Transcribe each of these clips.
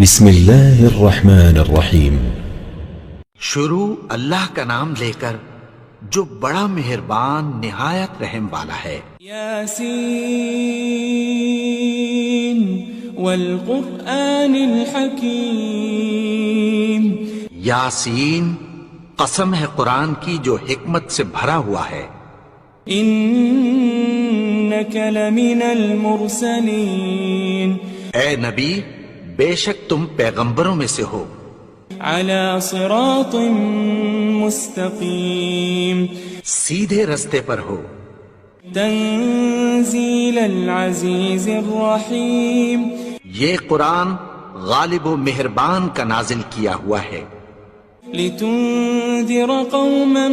بسم اللہ الرحمن الرحیم۔ شروع اللہ کا نام لے کر جو بڑا مہربان نہایت رحم والا ہے۔ یاسین والقرآن الحکیم۔ یاسین، قسم ہے قرآن کی جو حکمت سے بھرا ہوا ہے۔ انک لمن المرسلین۔ اے نبی، بے شک تم پیغمبروں میں سے ہو۔ علی صراط مستقیم۔ سیدھے رستے پر ہو۔ تنزیل العزیز الرحیم۔ یہ قرآن غالب و مہربان کا نازل کیا ہوا ہے۔ لتنذر قوما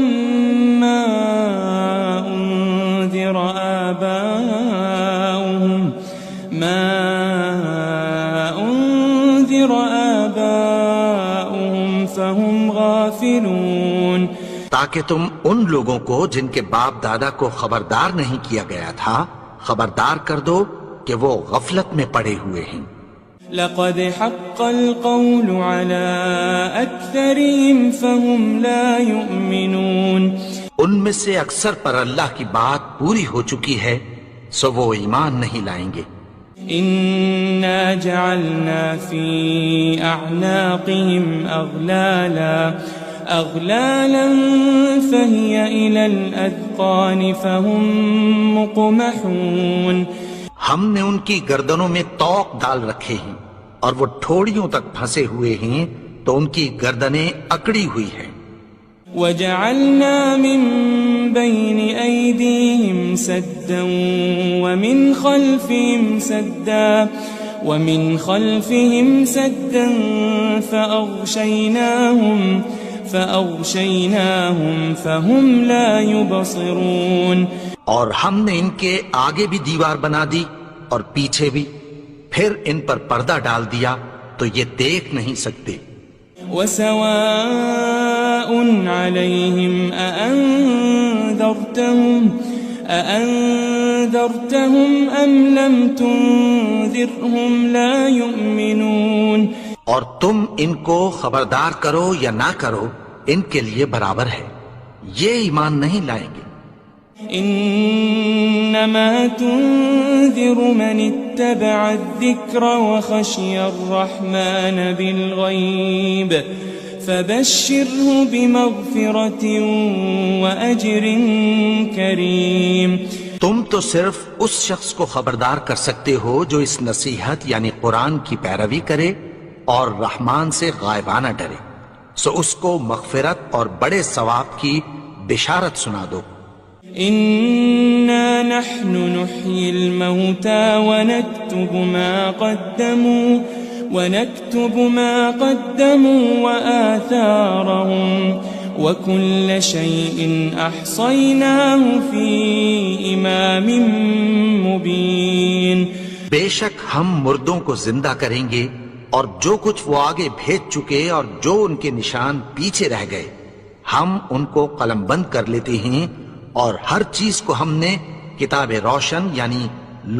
ما انذر آباؤهم فهم غافلون۔ تاکہ تم ان لوگوں کو جن کے باپ دادا کو خبردار نہیں کیا گیا تھا خبردار کر دو کہ وہ غفلت میں پڑے ہوئے ہیں۔ لقد حق القول على اکثرهم فهم لا يؤمنون۔ ان میں سے اکثر پر اللہ کی بات پوری ہو چکی ہے سو وہ ایمان نہیں لائیں گے۔ انا جعلنا في اعناقهم اغلالا فهي الى الاذقان فهم مقمحون۔ ہم نے ان کی گردنوں میں طوق ڈال رکھے ہیں اور وہ ٹھوڑیوں تک پھنسے ہوئے ہیں تو ان کی گردنیں اکڑی ہوئی ہیں۔ وجعلنا من بين أيديهم سدا ومن خلفهم سدا فأغشيناهم فهم لا يبصرون۔ اور ہم نے ان کے آگے بھی دیوار بنا دی اور پیچھے بھی، پھر ان پر پردہ ڈال دیا تو یہ دیکھ نہیں سکتے۔ وسواء عليهم أأنذرتهم أم لم تنذرهم لا يؤمنون۔ اور تم ان کو خبردار کرو یا نہ کرو ان کے لیے برابر ہے، یہ ایمان نہیں لائیں گے۔ انما تنذر من اتبع الذکر وخشی الرحمن بالغیب فبشره بمغفرة واجر کریم۔ تم تو صرف اس شخص کو خبردار کر سکتے ہو جو اس نصیحت یعنی قرآن کی پیروی کرے اور رحمان سے غائبانہ ڈرے، سو اس کو مغفرت اور بڑے ثواب کی بشارت سنا دو۔ إنا نحن نحيي الموتى ونكتب ما قدموا وآثارهم وكل شيء أحصيناه في إمام مبين۔ بے شک ہم مردوں کو زندہ کریں گے اور جو کچھ وہ آگے بھیج چکے اور جو ان کے نشان پیچھے رہ گئے ہم ان کو قلم بند کر لیتے ہیں، اور ہر چیز کو ہم نے کتاب روشن یعنی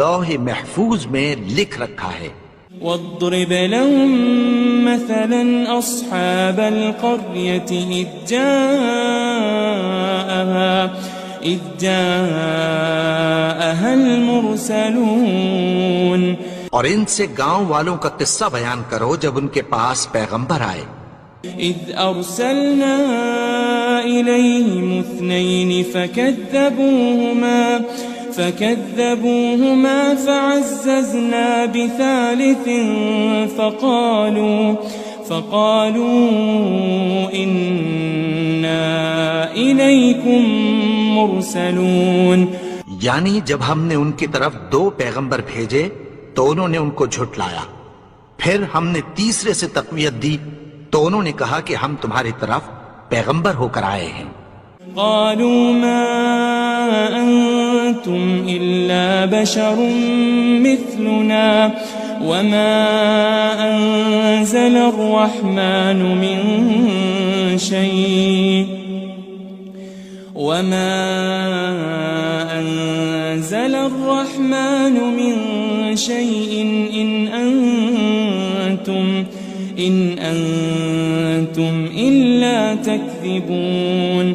لوح محفوظ میں لکھ رکھا ہے۔ واضرب لهم مثلا أصحاب القرية إذ جاءها المرسلون۔ اور ان سے گاؤں والوں کا قصہ بیان کرو جب ان کے پاس پیغمبر آئے۔ إذ أرسلنا إليهم اثنين فكذبوهما فعززنا بثالث فقالوا إنا إليكم مرسلون۔ یعنی جب ہم نے ان کی طرف 2 پیغمبر بھیجے تو انہوں نے ان کو جھٹلایا، پھر ہم نے تیسرے سے تقویت دی تو انہوں نے کہا کہ ہم تمہاری طرف پیغمبر ہو کر آئے ہیں۔ قالوا ما أنتم إلا بشر مثلنا وما أنزل الرحمن من شيء إن أنتم أنتم إلا تكذبون.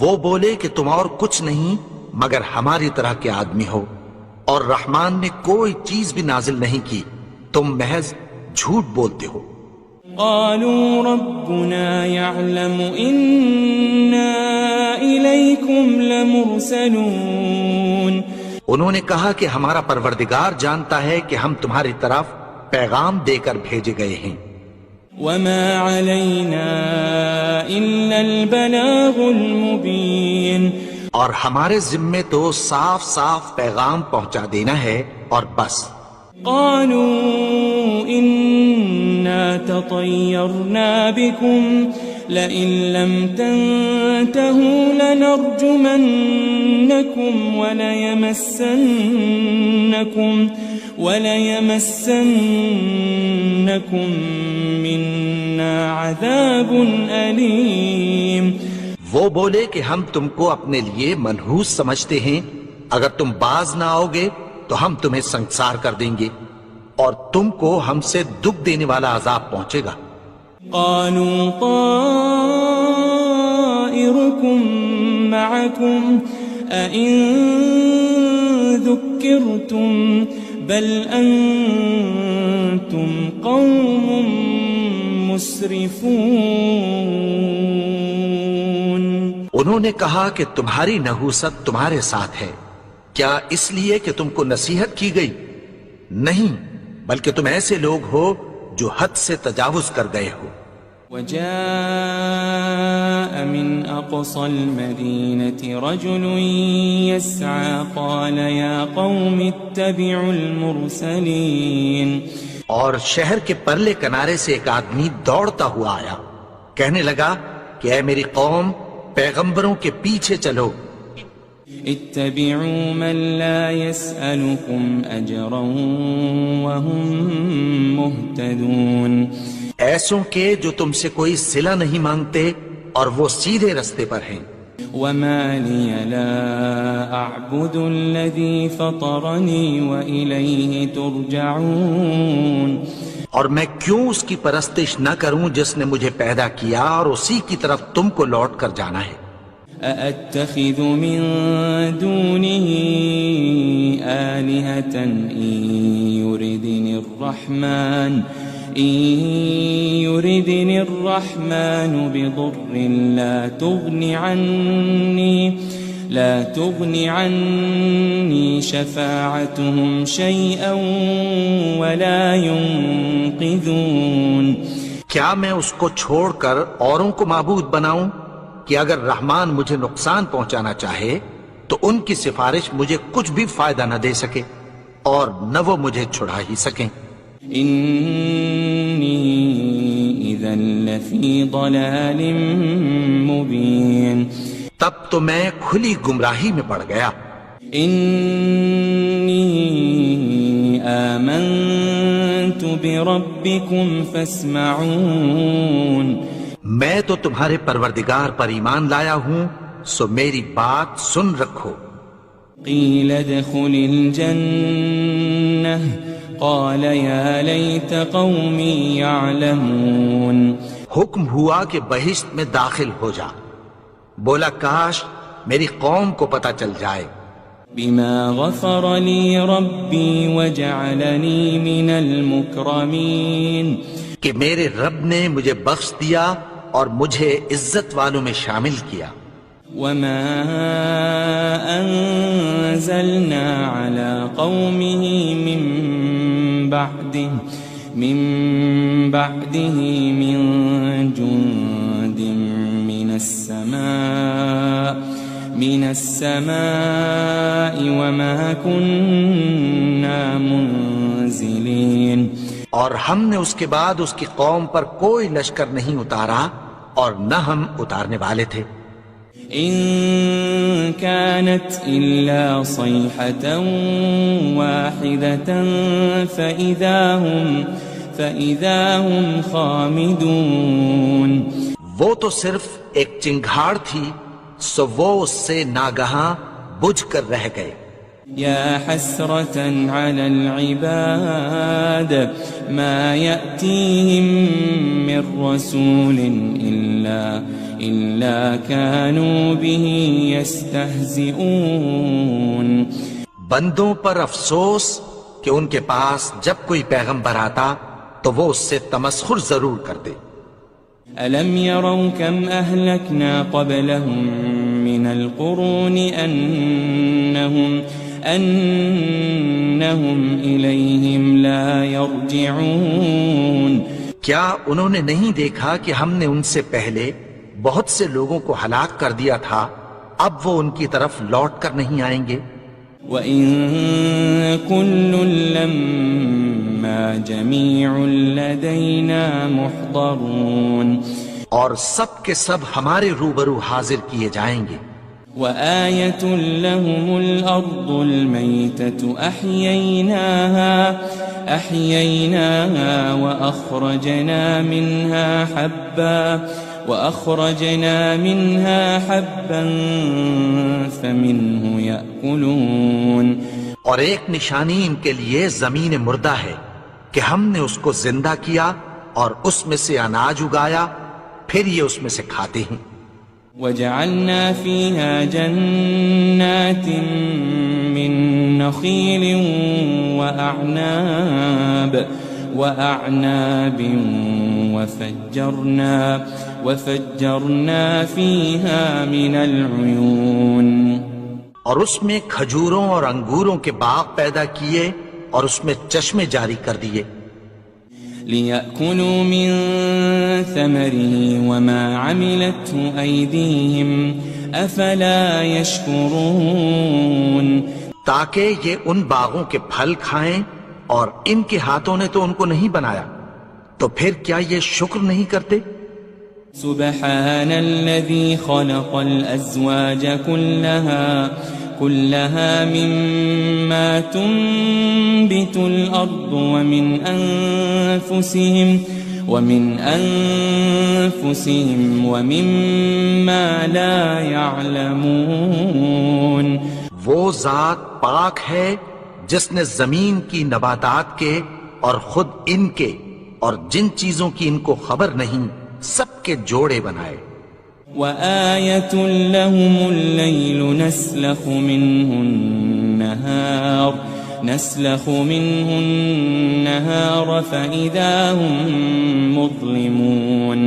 وہ بولے کہ تم اور کچھ نہیں مگر ہماری طرح کے آدمی ہو، اور رحمان نے کوئی چیز بھی نازل نہیں کی، تم محض جھوٹ بولتے ہو. قالوا ربنا يعلم إنا إليكم لمرسلون. انہوں نے کہا کہ ہمارا پروردگار جانتا ہے کہ ہم تمہاری طرف پیغام دے کر بھیجے گئے ہیں. وما علينا إلا البلاغ المبين. اور ہمارے ذمے تو صاف صاف پیغام پہنچا دینا ہے اور بس. قالوا إنا تطيرنا بكم لئن لم تنتهوا لنرجمنكم وليمسنكم منا عذاب أليم. وہ بولے کہ ہم تم کو اپنے لیے منحوس سمجھتے ہیں، اگر تم باز نہ آؤ گے تو ہم تمہیں سنسار کر دیں گے اور تم کو ہم سے دکھ دینے والا عذاب پہنچے گا. قالوا طائركم معكم أئن ذكرتم بل أنتم قوم مسرفون. انہوں نے کہا کہ تمہاری نحوست تمہارے ساتھ ہے، کیا اس لیے کہ تم کو نصیحت کی گئی؟ نہیں، بلکہ تم ایسے لوگ ہو جو حد سے تجاوز کر گئے ہو. وجاء من أقصى المدينة رجل يسعى قال يا قوم اتبعوا المرسلين. اور شہر کے پرلے کنارے سے ایک آدمی دوڑتا ہوا آیا، کہنے لگا کہ اے میری قوم، پیغمبروں کے پیچھے چلو. اتبعوا من لا يسألكم أجرا وهم مهتدون. ایسوں کے جو تم سے کوئی صلہ نہیں مانگتے اور وہ سیدھے رستے پر ہیں. وما لي لا أعبد الذي فطرني وإليه ترجعون. اور میں کیوں اس کی پرستش نہ کروں جس نے مجھے پیدا کیا اور اسی کی طرف تم کو لوٹ کر جانا ہے. أأتخذ من دونه آلهة إن يردني الرحمن بضر لا تغن عني شفاعتهم شيئا ولا ينقذون. کیا میں اس کو چھوڑ کر اوروں کو معبود بناؤں کہ اگر رحمان مجھے نقصان پہنچانا چاہے تو ان کی سفارش مجھے کچھ بھی فائدہ نہ دے سکے اور نہ وہ مجھے چھڑا ہی سکیں. إني إذا لفي ضلال مبين. تب تو میں کھلی گمراہی میں پڑ گیا. إني آمنت بربكم فاسمعون. میں تو تمہارے پروردگار پر ایمان لایا ہوں، سو میری بات سن رکھو. قيل ادخل الجنة قال يا ليت قومي يعلمون. حکم ہوا کہ بہشت میں داخل ہو جا. بولا کاش میری قوم کو پتہ چل جائے. بما غفر لي ربي وجعلني من المكرمين. کہ میرے رب نے مجھے بخش دیا اور مجھے عزت والوں میں شامل کیا. وما أنزلنا على قومه من بعده من جند من السماء وما كنا منزلين. اور ہم نے اس کے بعد اس کی قوم پر کوئی لشکر نہیں اتارا اور نہ ہم اتارنے والے تھے. إن كانت إلا صيحة واحدة فإذا هم خامدون. وہ تو صرف ایک چنگھاڑ تھی، سو وہ اس سے ناگہاں بجھ کر رہ گئے. يا حسرة على العباد ما يأتيهم من رسول إلا كانوا به يستهزئون. بندوں پر افسوس کہ ان کے پاس جب کوئی پیغمبر آتا تو وہ اس سے تمسخر ضرور کرتے. ألم يروا كم أهلكنا قبلهم من القرون أنهم إليهم لا يرجعون. کیا انہوں نے نہیں دیکھا کہ ہم نے ان سے پہلے بہت سے لوگوں کو ہلاک کر دیا تھا، اب وہ ان کی طرف لوٹ کر نہیں آئیں گے. وَإِن كُلٌّ لَمَّا جَمِيعٌ لَدَيْنَا مُحْضَرُونَ. اور سب کے سب ہمارے روبرو حاضر کیے جائیں گے. وآية لهم الأرض الميتة أحييناها وأخرجنا منها حبا فمنه يأكلون. اور ایک نشانی ان کے لیے زمین مردہ ہے کہ ہم نے اس کو زندہ کیا اور اس میں سے اناج اگایا، پھر یہ اس میں سے کھاتے ہیں. وجعلنا فيها جنات من نخيل وأعناب وفجرنا فيها من العيون. اور اس میں کھجوروں اور انگوروں کے باغ پیدا کیے اور اس میں چشمے جاری کر دیے. لِيَأْكُلُوا مِن ثَمَرِهِ وَمَا عَمِلَتْهُ أَيْدِيهِمْ أَفَلَا يَشْكُرُونَ. تاکہ یہ ان باغوں کے پھل کھائیں اور ان کے ہاتھوں نے تو ان کو نہیں بنایا، تو پھر کیا یہ شکر نہیں کرتے؟ سبحان الذي خلق الأزواج كلها مما تنبت الأرض ومن أنفسهم ومما لا يعلمون. وہ ذات پاک ہے جس نے زمین کی نباتات کے اور خود ان کے اور جن چیزوں کی ان کو خبر نہیں سب کے جوڑے بنائے. وآية لهم الليل نسلخ منه النهار فإذا هم مظلمون.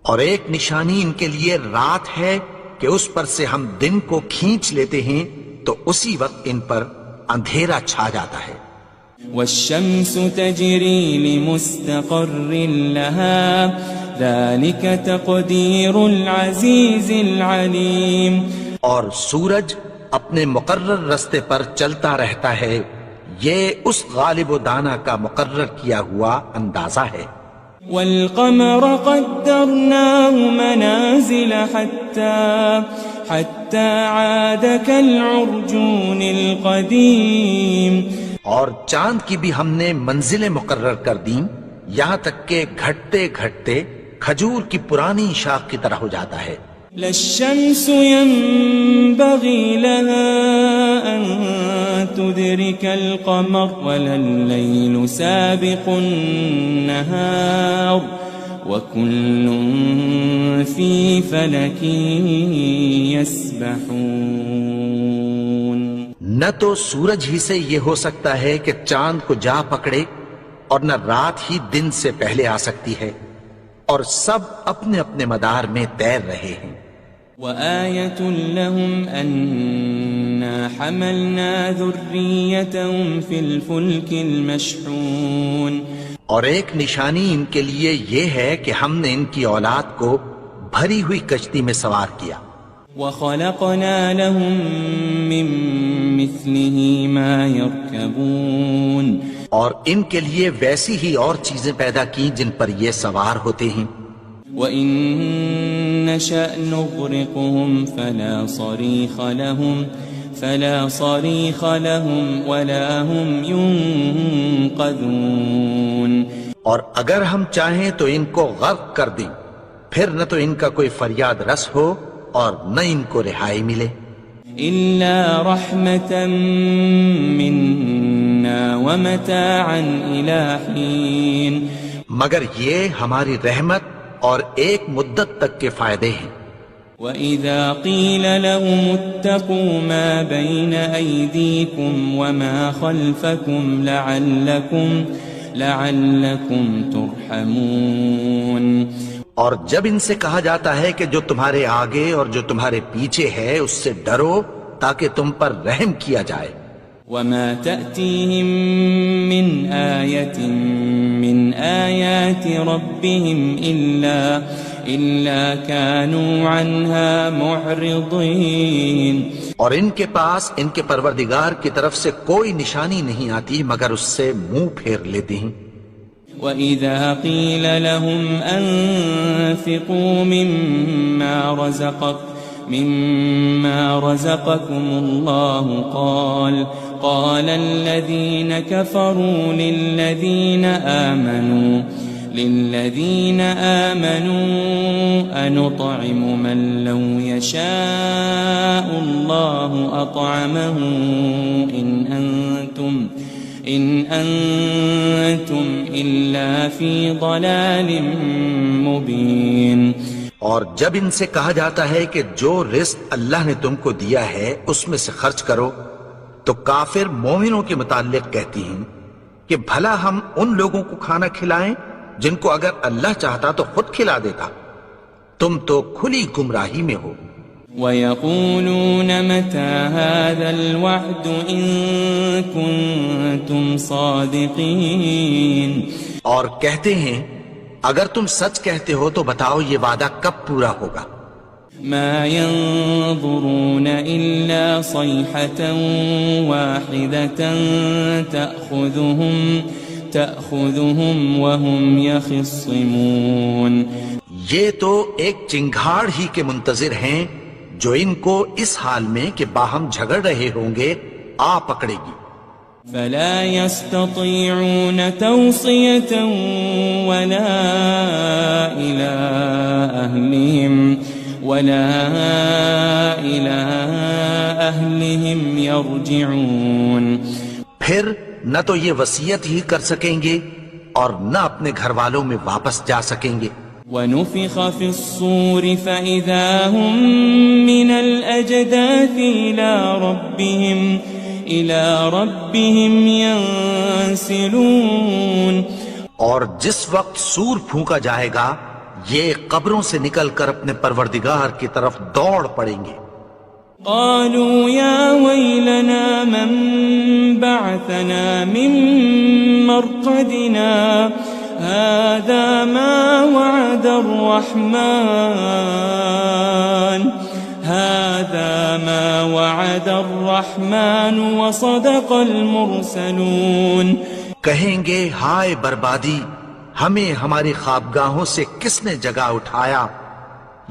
اور ایک نشانی ان کے لیے رات ہے کہ اس پر سے ہم دن کو کھینچ لیتے ہیں تو اسی وقت ان پر اندھیرا چھا جاتا ہے. والشمس تجري لمستقر لها ذلك تقدير العزيز العليم. اور سورج اپنے مقرر رستے پر چلتا رہتا ہے، یہ اس غالب و دانا کا مقرر کیا ہوا اندازہ ہے. والقمر قدرناه منازل حتى عاد كالعرجون القديم. اور چاند کی بھی ہم نے منزلیں مقرر کر دیں یہاں تک کہ گھٹتے گھٹتے کھجور کی پرانی شاخ کی طرح ہو جاتا ہے. لا الشمس ينبغي لها أن تدرك القمر ولا الليل سابق النهار وكل في فلك يسبحون. نہ تو سورج ہی سے یہ ہو سکتا ہے کہ چاند کو جا پکڑے اور نہ رات ہی دن سے پہلے آ سکتی ہے، اور سب اپنے اپنے مدار میں تیر رہے ہیں. وآية لهم أنا حملنا ذريتهم في الفلك المشحون. اور ایک نشانی ان کے لیے یہ ہے کہ ہم نے ان کی اولاد کو بھری ہوئی کشتی میں سوار کیا. وخلقنا لهم من مثله ما يركبون. اور ان کے لیے ویسی ہی اور چیزیں پیدا کی جن پر یہ سوار ہوتے ہیں. وَإِن نَّشَأْ نُغْرِقْهُمْ فَلَا صَرِيخَ لَهُمْ وَلَا هُمْ يُنقَذُونَ. اور اگر ہم چاہیں تو ان کو غرق کر دیں، پھر نہ تو ان کا کوئی فریاد رس ہو اور نہ ان کو رہائی ملے. إلا رحمة منا ومتاعا إلى حين مگر یہ ہماری رحمت اور ایک مدت تک کے فائدے ہیں. وَإِذَا قِيلَ لَهُمُ اتَّقُوا مَا بَيْنَ أَيْدِيكُمْ وَمَا خَلْفَكُمْ لَعَلَّكُمْ تُرْحَمُونَ. اور جب ان سے کہا جاتا ہے کہ جو تمہارے آگے اور جو تمہارے پیچھے ہے اس سے ڈرو تاکہ تم پر رحم کیا جائے. وَمَا تَأْتِيهِم مِّنْ آيَةٍ مِّنْ آيَاتِ رَبِّهِمْ إِلَّا كَانُوا عَنْهَا مُعْرِضِينَ. اور ان کے پاس ان کے پروردگار کی طرف سے کوئی نشانی نہیں آتی مگر اس سے منہ پھیر لیتے ہیں. وَإِذَا قِيلَ لَهُمْ أَنفِقُوا مِمَّا رَزَقَكُمُ اللَّهُ قَالَ الَّذِينَ كَفَرُوا لِلَّذِينَ آمَنُوا أَنُطْعِمُ مَن لَّوْ يَشَاءُ اللَّهُ أَطْعَمَهُ إِنْ أَنْتُمْ إِلَّا فِي ضَلَالٍ مُبِينٍ. اور جب ان سے کہا جاتا ہے کہ جو رزق اللہ نے تم کو دیا ہے اس میں سے خرچ کرو تو کافر مومنوں کے متعلق کہتی ہیں کہ بھلا ہم ان لوگوں کو کھانا کھلائیں جن کو اگر اللہ چاہتا تو خود کھلا دیتا. تم تو کھلی گمراہی میں ہو. وَيَقُولُونَ مَتَى هَذَا الْوَعْدُ إِن كُنتُمْ صَادِقِينَ. اور کہتے ہیں اگر تم سچ کہتے ہو تو بتاؤ یہ وعدہ کب پورا ہوگا. مَا يَنظُرُونَ إِلَّا صَيْحَةً وَاحِدَةً تَأْخُذُهُمْ وَهُمْ يَخِصِّمُونَ. یہ تو ایک چنگھاڑ ہی کے منتظر ہیں جو ان کو اس حال میں کہ باہم جھگڑ رہے ہوں گے آ پکڑے گی. فَلَا يَسْتَطِيعُونَ تَوْصِيَةً وَلَا إِلَىٰ أَهْلِهِمْ يَرْجِعُونَ. پھر نہ تو یہ وصیت ہی کر سکیں گے اور نہ اپنے گھر والوں میں واپس جا سکیں گے. وَنُفِخَ فِي الصُّورِ فَإِذَا هُم مِّنَ الْأَجْدَاثِ إِلَىٰ رَبِّهِمْ يَنسِلُونَ. اور جس وقت سور پھونکا جائے گا یہ قبروں سے نکل کر اپنے پروردگار کی طرف دوڑ پڑیں گے. قالوا يا ويلنا من بعثنا من مرقدنا هذا ما وعد الرحمن وصدق المرسلون. کہیں گے ہائے بربادی، ہمیں ہماری خوابگاہوں سے کس نے جگا اٹھایا.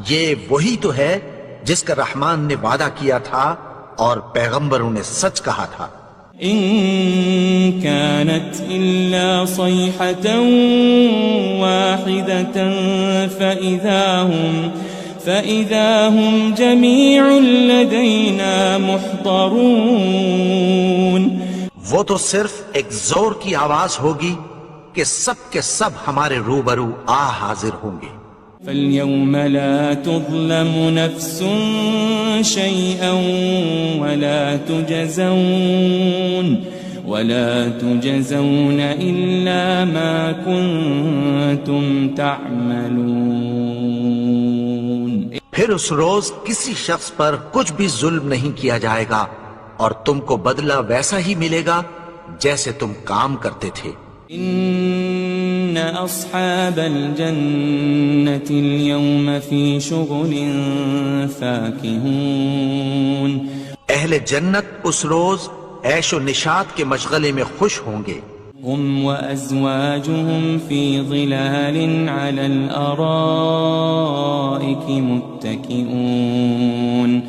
یہ وہی تو ہے جس کا رحمان نے وعدہ کیا تھا اور پیغمبروں نے سچ کہا تھا. إن كانت إلا صيحة واحدة فإذا هم جميع لدينا محضرون. وہ تو صرف ایک زور کی آواز ہوگی کہ سب کے سب ہمارے روبرو آ حاضر ہوں گے. فَالْيَوْمَ لَا تُظْلَمُ نَفْسٌ شَيْئًا وَلَا تُجَزَوْنَ إِلَّا مَا كُنتُمْ تَعْمَلُونَ. پھر اس روز کسی شخص پر کچھ بھی ظلم نہیں کیا جائے گا اور تم کو بدلہ ویسا ہی ملے گا جیسے تم کام کرتے تھے. إن أصحاب الجنة اليوم في شغل فاكهون. اہل جنت اس روز عیش و نشاط کے مشغلے میں خوش ہوں گے. هم وأزواجهم في ظلال على الأرائك متكئون.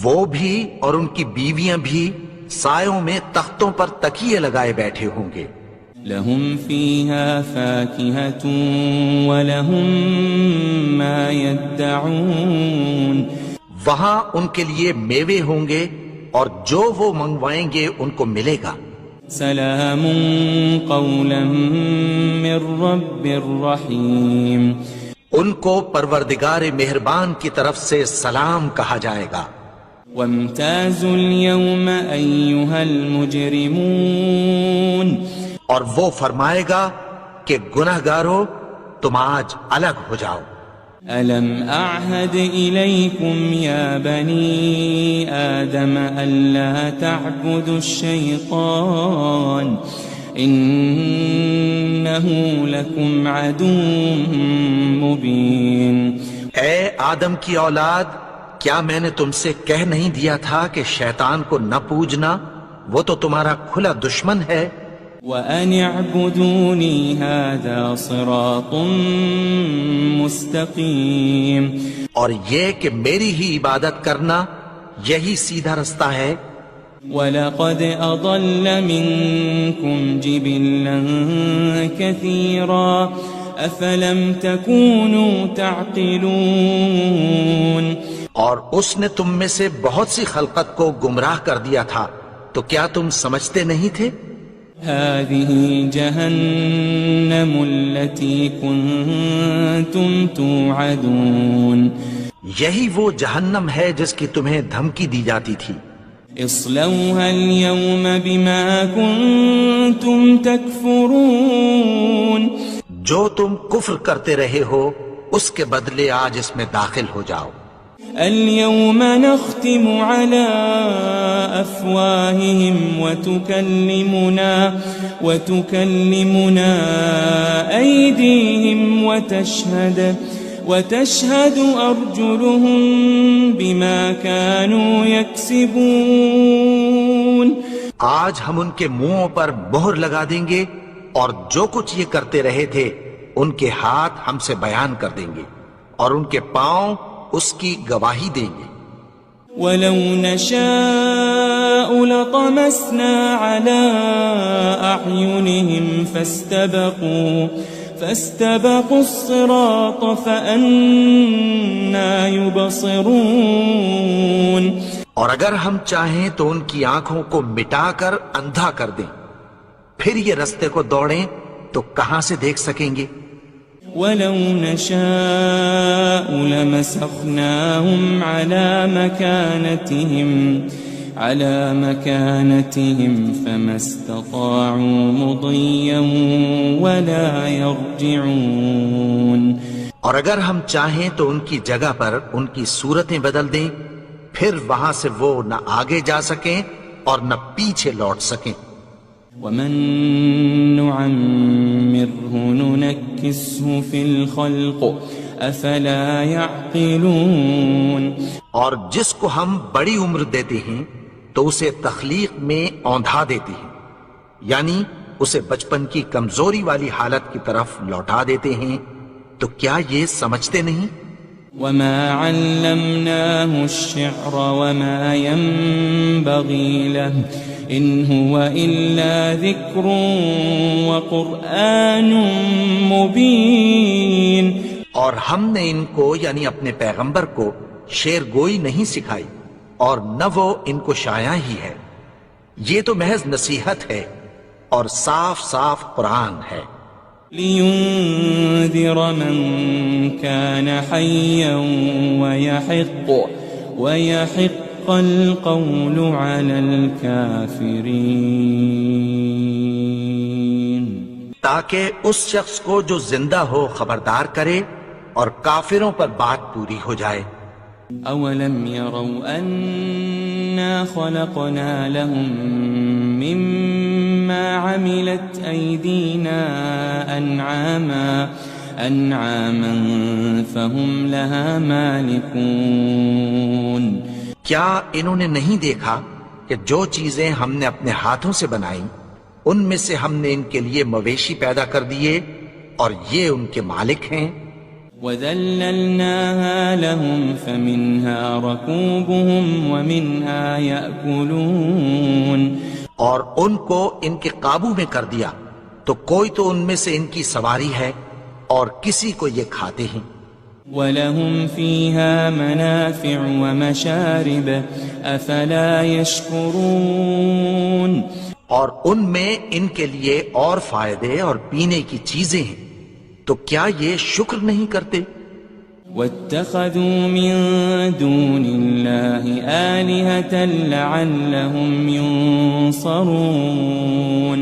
وہ بھی اور ان کی بیویاں بھی سایوں میں تختوں پر تکیے لگائے بیٹھے ہوں گے. لهم فيها فاكهة ولهم ما يدعون. وہاں ان کے لیے میوے ہوں گے اور جو وہ منگوائیں گے ان کو ملے گا. سلام قولا من رب الرحیم. ان کو پروردگار مہربان کی طرف سے سلام کہا جائے گا. وامتازوا اليوم أيها المجرمون. اور وہ فرمائے گا کہ گنہگارو تم آج الگ ہو جاؤ. ألم أعهد إليكم يا بني آدم ألا تعبدوا الشيطان إنه لكم عدو مبين. اے آدم کی اولاد، کیا میں نے تم سے کہہ نہیں دیا تھا کہ شیطان کو نہ پوجنا، وہ تو تمہارا کھلا دشمن ہے. وَأَنِ اعْبُدُونِي هَذَا صِرَاطٌ مُسْتَقِيمٌ. اور یہ کہ میری ہی عبادت کرنا یہی سیدھا رستہ ہے. وَلَقَدْ أَضَلَّ مِنْكُمْ جِبِلًّا كَثِيرًا أَفَلَمْ تَكُونُوا تَعْقِلُونَ. اور اس نے تم میں سے بہت سی خلقت کو گمراہ کر دیا تھا، تو کیا تم سمجھتے نہیں تھے؟ هذه جهنم التي كنتم توعدون. یہی وہ جہنم ہے جس کی تمہیں دھمکی دی جاتی تھی. اصلوها اليوم بما كنتم تكفرون. جو تم کفر کرتے رہے ہو اس کے بدلے آج اس میں داخل ہو جاؤ. اليوم نختم على أفواههم وتكلمنا أيديهم وتشهد أرجلهم بما كانوا يكسبون. آج ہم ان کے منہوں پر مہر لگا دیں گے اور جو کچھ یہ کرتے رہے تھے ان کے ہاتھ ہم سے بیان کر دیں گے اور ان کے پاؤں اس کی گواہی دیں گے. وَلَوْ نَشَاءُ لَطَمَسْنَا عَلَىٰ أَعْيُنِهِمْ فَاسْتَبَقُوا الصِّرَاطَ فَأَنَّىٰ يُبْصِرُونَ. اور اگر ہم چاہیں تو ان کی آنکھوں کو مٹا کر اندھا کر دیں، پھر یہ رستے کو دوڑیں تو کہاں سے دیکھ سکیں گے. وَلَوْ نَشَاءُ لَمَسَخْنَاهُمْ عَلَى مَكَانَتِهِمْ فَمَا اسْتَطَاعُوا مُضِيًّا وَلَا يَرْجِعُونَ. اور اگر ہم چاہیں تو ان کی جگہ پر ان کی صورتیں بدل دیں، پھر وہاں سے وہ نہ آگے جا سکیں اور نہ پیچھے لوٹ سکیں. وَمَن نُعَمِّرْهُ نُنَكِّسْهُ فِي الْخَلْقِ أَفَلَا يَعْقِلُونَ. اور جس کو ہم بڑی عمر دیتے ہیں تو اسے تخلیق میں اوندھا دیتے ہیں، یعنی اسے بچپن کی کمزوری والی حالت کی طرف لوٹا دیتے ہیں. تو کیا یہ سمجھتے نہیں؟ وَمَا عَلَّمْنَاهُ الشِّعْرَ وَمَا يَنبَغِي لَهُ إِنْ هُوَ إِلَّا ذِكْرٌ وَقُرْآنٌ مُبِينٌ. اور ہم نے ان کو یعنی اپنے پیغمبر کو شعر گوئی نہیں سکھائی اور نہ وہ ان کو شایع ہی ہے، یہ تو محض نصیحت ہے اور صاف صاف قرآن ہے. لِيُنذِرَ مَن كَانَ حَيًّا وَيَحِقَّ الْقَوْلُ عَلَى الْكَافِرِينَ. تاکہ اس شخص کو جو زندہ ہو خبردار کرے اور کافروں پر بات پوری ہو جائے. أَوَلَمْ يَرَوْا أَنَّا خَلَقْنَا لَهُم مِّمَّا عَمِلَتْ أَيْدِينَا أَنْعَامًا فَهُمْ لَهَا مَالِكُونَ. کیا انہوں نے نہیں دیکھا کہ جو چیزیں ہم نے اپنے ہاتھوں سے بنائیں ان میں سے ہم نے ان کے لیے مویشی پیدا کر دیے اور یہ ان کے مالک ہیں. وَذَلَّلْنَاهَا لَهُمْ فَمِنْهَا رَكُوبُهُمْ وَمِنْهَا يَأْكُلُونَ. اور ان کو ان کے قابو میں کر دیا تو کوئی تو ان میں سے ان کی سواری ہے اور کسی کو یہ کھاتے ہیں. وَلَهُمْ فِيهَا مَنَافِعُ وَمَشَارِبُ أَفَلَا يَشْكُرُونَ اور ان میں ان کے لیے اور فائدے اور پینے کی چیزیں ہیں، تو کیا یہ شکر نہیں کرتے؟ وَاتَّخَذُوا مِن دُونِ اللَّهِ آلِهَةً لَعَلَّهُمْ يُنصَرُونَ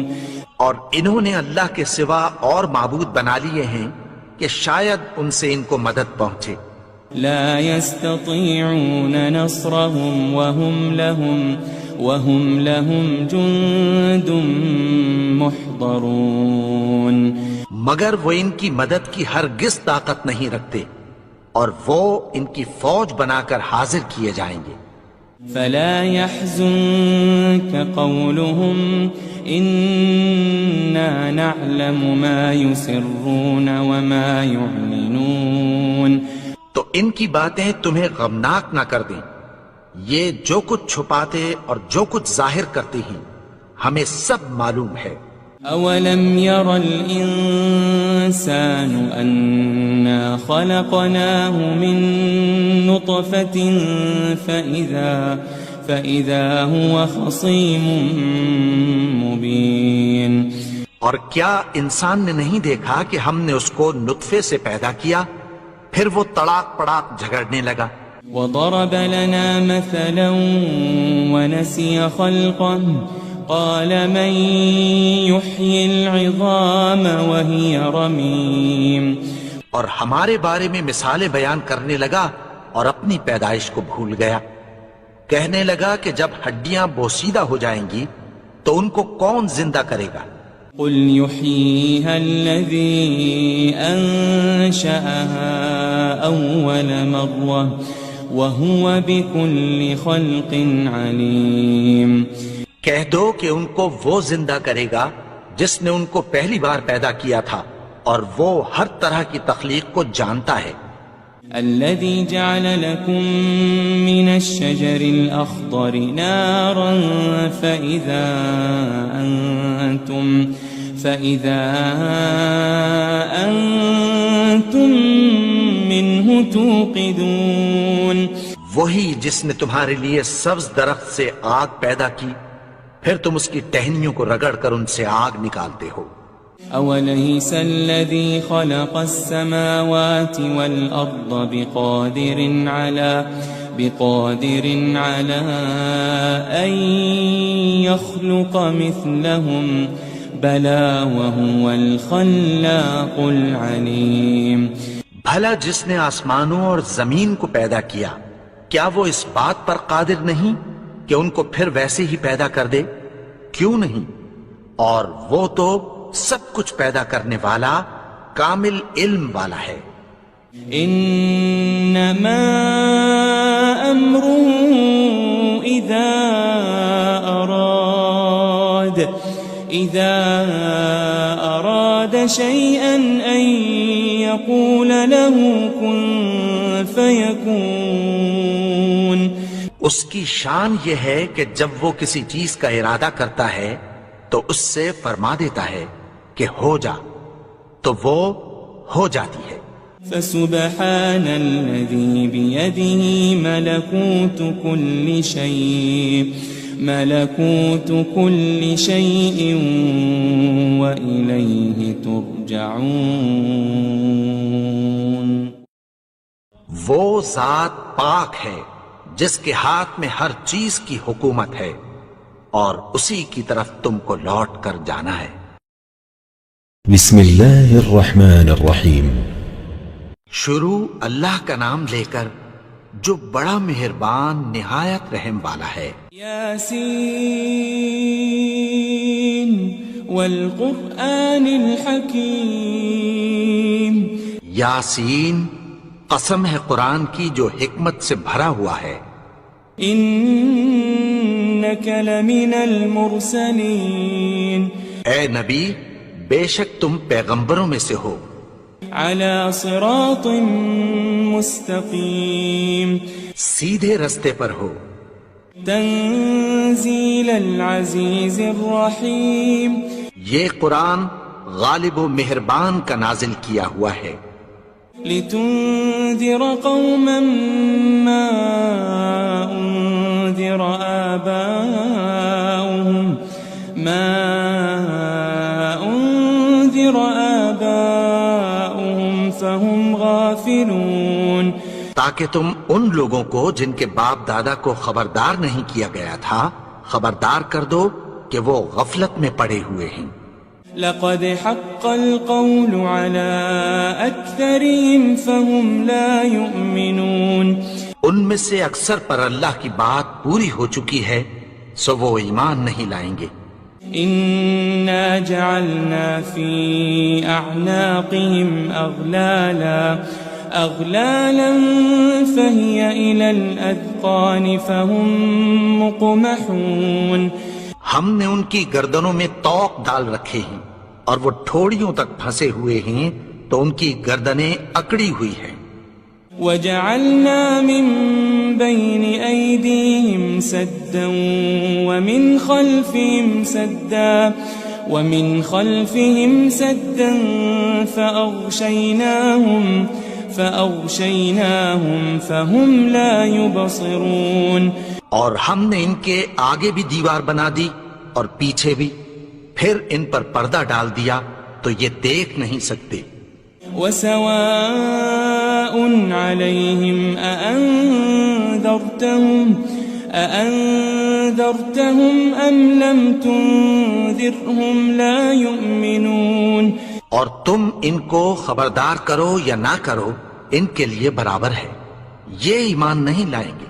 اور انہوں نے اللہ کے سوا اور معبود بنا لیے ہیں کہ شاید ان سے ان کو مدد پہنچے۔ لا يستطيعون نصرهم وهم لهم جند محضرون مگر وہ ان کی مدد کی ہرگز طاقت نہیں رکھتے، اور وہ ان کی فوج بنا کر حاضر کیے جائیں گے۔ فلا يحزنك قولهم إنا نعلم ما يسرون وما يعلنون تو ان کی باتیں تمہیں غمناک نہ کر دیں، یہ جو کچھ چھپاتے اور جو کچھ ظاہر کرتے ہیں ہمیں سب معلوم ہے۔ أولم ير الإنسان أنا خلقناه من نطفة فإذا هو خصيم مبين اور کیا انسان نے نہیں دیکھا کہ ہم نے اس کو نطفے سے پیدا کیا، پھر وہ تڑاک پڑاک جھگڑنے لگا۔ وضرب لنا مثلا ونسي خلقه قال من يحيي العظام وهي رميم اور ہمارے بارے میں مثالیں بیان کرنے لگا اور اپنی پیدائش کو بھول گیا، کہنے لگا کہ جب ہڈیاں بوسیدہ ہو جائیں گی تو ان کو کون زندہ کرے گا؟ قل يحييها الذي أنشأها أول مرة وهو بكل خلق عليم کہہ دو کہ ان کو وہ زندہ کرے گا جس نے ان کو پہلی بار پیدا کیا تھا، اور وہ ہر طرح کی تخلیق کو جانتا ہے۔ الذي جعل لكم من الشجر الأخضر نارا فإذا أنتم منه توقدون وہی جس نے تمہارے لیے سبز درخت سے آگ پیدا کی، پھر تم اس کی ٹہنیوں کو رگڑ کر ان سے آگ نکالتے ہو۔ أوليس الذي خلق السماوات والأرض بقادر على أن يخلق مثلهم بلى وهو الخلاق العليم بھلا جس نے آسمانوں اور زمین کو پیدا کیا، کیا وہ اس بات پر قادر نہیں کہ ان کو پھر ویسے ہی پیدا کر دے؟ کیوں نہیں؟ اور وہ تو سب کچھ پیدا کرنے والا، کامل علم والا ہے۔ انما امره اذا اراد شيئا ان يقول له كن فيكون اس کی شان یہ ہے کہ جب وہ کسی چیز کا ارادہ کرتا ہے تو اس سے فرما دیتا ہے کہ ہو جا، تو وہ ہو جاتی ہے۔ فسبحان الذي بيده ملكوت كل شيء وإليه ترجعون وہ ذات پاک ہے جس کے ہاتھ میں ہر چیز کی حکومت ہے، اور اسی کی طرف تم کو لوٹ کر جانا ہے۔ بسم اللہ الرحمن الرحیم۔ شروع اللہ کا نام لے کر جو بڑا مہربان نہایت رحم والا ہے۔ یاسین والقرآن الحکیم، یاسین، قسم ہے قرآن کی جو حکمت سے بھرا ہوا ہے۔ انک لمن المرسلین، اے نبی بے شک تم پیغمبروں میں سے ہو۔ علی صراط مستقیم، سیدھے رستے پر ہو۔ تنزیل العزیز الرحیم، یہ قرآن غالب و مہربان کا نازل کیا ہوا ہے۔ لتنذر قوما ما أنذر آباؤهم فهم غافلون، تاکہ تم ان لوگوں کو جن کے باپ دادا کو خبردار نہیں کیا گیا تھا خبردار کر دو کہ وہ غفلت میں پڑے ہوئے ہیں۔ لقد حق القول على أكثرهم فهم لا يؤمنون، ان میں سے اکثر پر اللہ کی بات پوری ہو چکی ہے سو وہ ایمان نہیں لائیں گے۔ إنا جعلنا في أعناقهم أغلالا فهي إلى الأذقان فهم مقمحون، ہم نے ان کی گردنوں میں طوق ڈال رکھے ہیں اور وہ ٹھوڑیوں تک پھنسے ہوئے ہیں تو ان کی گردنیں اکڑی ہوئی ہیں۔ وجعلنا من بين أيديهم سدا ومن خلفهم سدا فأغشيناهم فهم لا يبصرون، اور ہم نے ان کے آگے بھی دیوار بنا دی اور پیچھے بھی، پھر ان پر پردہ ڈال دیا تو یہ دیکھ نہیں سکتے۔ وسواء عليهم أأنذرتهم أم لم تنذرهم لا يؤمنون، اور تم ان کو خبردار کرو یا نہ کرو ان کے لیے برابر ہے، یہ ایمان نہیں لائیں گے۔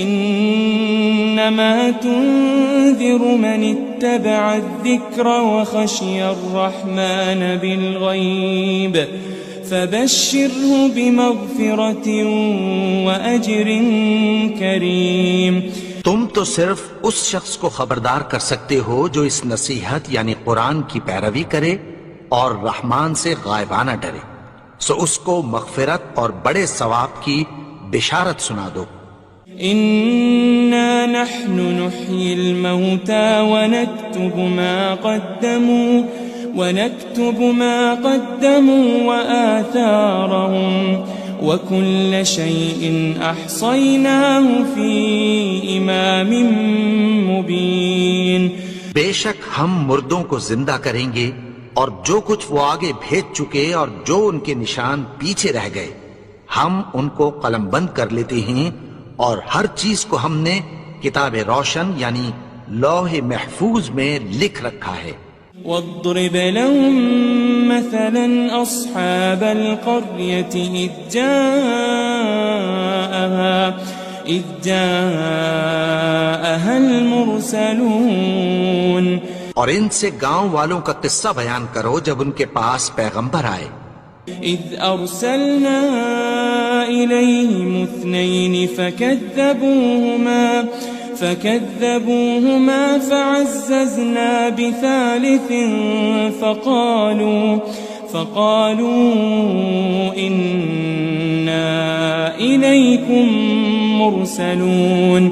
إنما تنذر من اتبع الذكر وخشي الرحمن بالغيب فبشره بمغفرة وأجر كريم، تم تو صرف اس شخص کو خبردار کر سکتے ہو جو اس نصیحت یعنی قرآن کی پیروی کرے اور رحمان سے غائبانہ ڈرے، سو اس کو مغفرت اور بڑے ثواب کی بشارت سنا دو۔ إنا نحن نحيي الموتى ونكتب ما قدموا وآثارهم وكل شيء أحصيناه في إمام مبين، بے شک ہم مردوں کو زندہ کریں گے اور جو کچھ وہ آگے بھیج چکے اور جو ان کے نشان پیچھے رہ گئے ہم ان کو قلم بند کر لیتے ہیں، اور ہر چیز کو ہم نے کتاب روشن یعنی لوح محفوظ میں لکھ رکھا ہے۔ واضرب لهم مثلا أصحاب القرية إذ جاءها المرسلون، اور ان سے گاؤں والوں کا قصہ بیان کرو جب ان کے پاس پیغمبر آئے۔ إذ أرسلنا إليهم 2 فكذبوهما فعززنا بثالث فقالوا إنا إليكم مرسلون،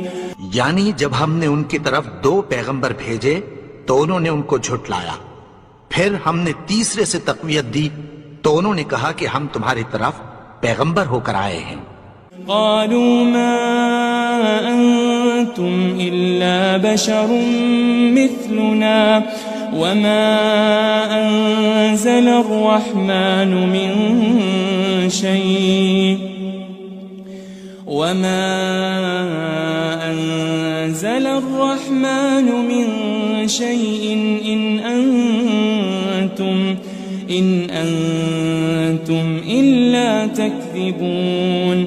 یعنی جب ہم نے ان کی طرف 2 پیغمبر بھیجے تو انہوں نے ان کو جھٹلایا، پھر ہم نے تیسرے سے تقویت دی تو انہوں نے کہا کہ ہم تمہاری طرف پیغمبر ہو کر آئے ہیں۔ قالوا ما أنتم إلا بشر مثلنا وما أنزل الرحمن من شيء إن أنتم إلا تكذبون،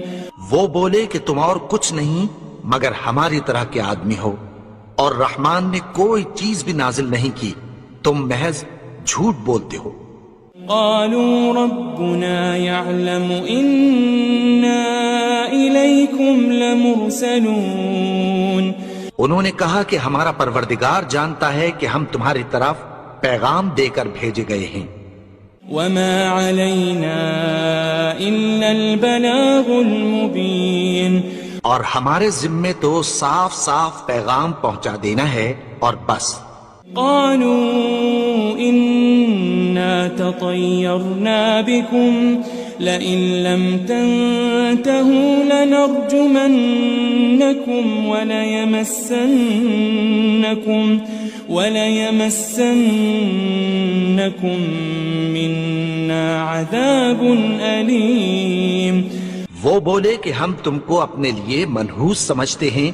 وہ بولے کہ تم اور کچھ نہیں مگر ہماری طرح کے آدمی ہو، اور رحمان نے کوئی چیز بھی نازل نہیں کی، تم محض جھوٹ بولتے ہو۔ قالوا ربنا يعلم إنا إليكم لمرسلون، انہوں نے کہا کہ ہمارا پروردگار جانتا ہے کہ ہم تمہاری طرف پیغام دے کر بھیجے گئے ہیں۔ وما علينا إلا البلاغ المبين، اور ہمارے ذمے تو صاف صاف پیغام پہنچا دینا ہے اور بس۔ قالوا إنا تطيرنا بكم لئن لم تنتهوا لنرجمنكم وليمسنكم منا عذاب أليم. وہ بولے کہ ہم تم کو اپنے لیے منحوس سمجھتے ہیں،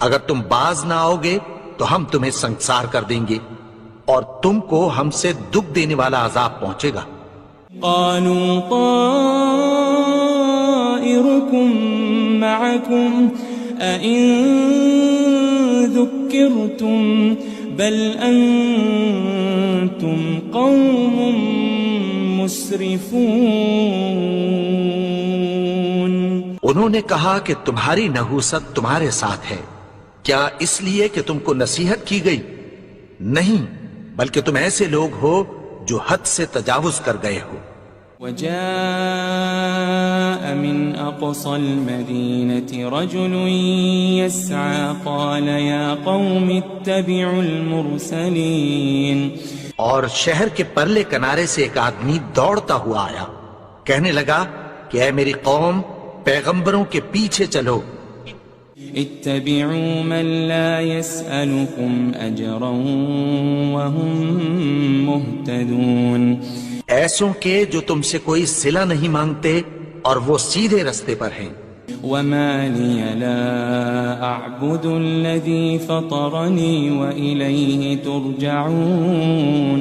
اگر تم باز نہ آؤ گے تو ہم تمہیں سنگسار کر دیں گے اور تم کو ہم سے دکھ دینے والا عذاب پہنچے گا. قالوا طائركم معكم أئن ذكرتم بل أنتم قوم مسرفون. انہوں نے کہا کہ تمہاری نحوست تمہارے ساتھ ہے، کیا اس لیے کہ تم کو نصیحت کی گئی؟ نہیں، بلکہ تم ایسے لوگ ہو جو حد سے تجاوز کر گئے ہو. وجاء من أقصى المدينة رجل يسعى قال يا قوم اتبعوا المرسلين. اور شہر کے پرلے کنارے سے ایک آدمی دوڑتا ہوا آیا، کہنے لگا کہ اے میری قوم، پیغمبروں کے پیچھے چلو. اتبعوا من لا يسألكم أجرا وهم مهتدون. ایسوں کے جو تم سے کوئی صلہ نہیں مانگتے اور وہ سیدھے رستے پر ہیں. وما لي لا أعبد الذي فطرني وإليه ترجعون.